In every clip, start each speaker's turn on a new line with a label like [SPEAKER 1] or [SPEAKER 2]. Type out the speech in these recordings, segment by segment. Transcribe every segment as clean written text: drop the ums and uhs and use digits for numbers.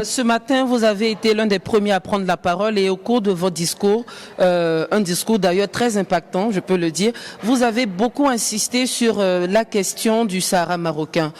[SPEAKER 1] Ce matin, vous avez été l'un des premiers à prendre la parole et au cours de votre discours, un discours d'ailleurs très impactant, je peux le dire, vous avez beaucoup insisté sur la question du Sahara marocain.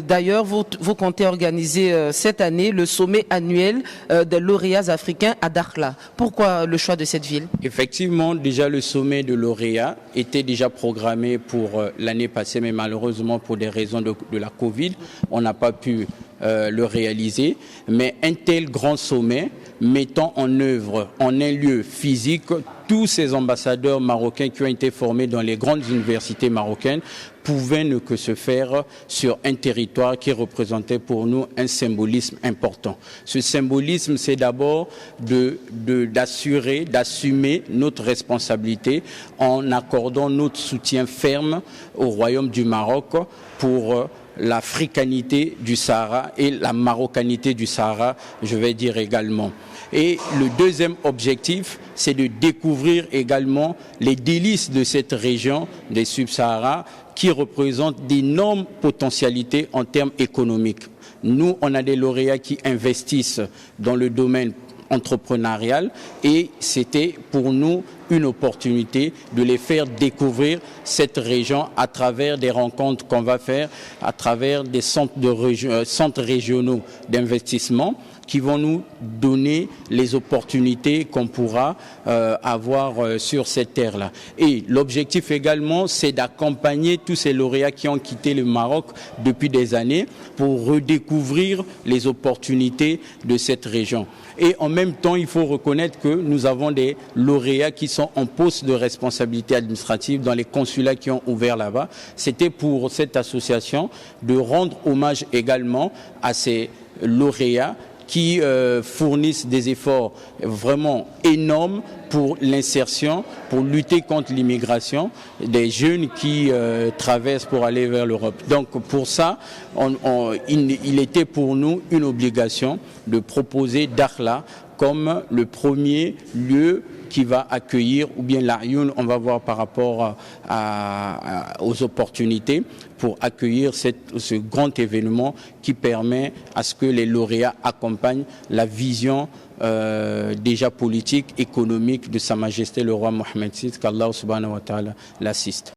[SPEAKER 1] D'ailleurs, vous comptez organiser cette année le sommet annuel des lauréats africains à Dakhla. Pourquoi le choix de cette ville?
[SPEAKER 2] Effectivement, déjà le sommet de lauréats était déjà programmé pour l'année passée, mais malheureusement pour des raisons de la Covid, on n'a pas pu le réaliser, mais un tel grand sommet mettant en œuvre en un lieu physique tous ces ambassadeurs marocains qui ont été formés dans les grandes universités marocaines pouvait ne que se faire sur un territoire qui représentait pour nous un symbolisme important. Ce symbolisme, c'est d'abord d'assumer notre responsabilité en accordant notre soutien ferme au Royaume du Maroc pour l'africanité du Sahara et la marocanité du Sahara, je vais dire également. Et le deuxième objectif, c'est de découvrir également les délices de cette région des Sub-Sahara qui représente d'énormes potentialités en termes économiques. Nous, on a des lauréats qui investissent dans le domaine entrepreneurial et c'était pour nous une opportunité de les faire découvrir cette région à travers des rencontres qu'on va faire, à travers des centres régionaux d'investissement qui vont nous donner les opportunités qu'on pourra avoir sur cette terre-là. Et l'objectif également, c'est d'accompagner tous ces lauréats qui ont quitté le Maroc depuis des années pour redécouvrir les opportunités de cette région. Et en même temps, il faut reconnaître que nous avons des lauréats qui sont en poste de responsabilité administrative dans les consulats qui ont ouvert là-bas. C'était pour cette association de rendre hommage également à ces lauréats qui fournissent des efforts vraiment énormes pour l'insertion, pour lutter contre l'immigration des jeunes qui traversent pour aller vers l'Europe. Donc pour ça, il était pour nous une obligation de proposer Dakhla comme le premier lieu qui va accueillir, ou bien l'Ayoun, on va voir par rapport aux opportunités pour accueillir ce grand événement qui permet à ce que les lauréats accompagnent la vision déjà politique, économique de Sa Majesté le roi Mohammed VI, qu'Allah subhanahu wa ta'ala l'assiste.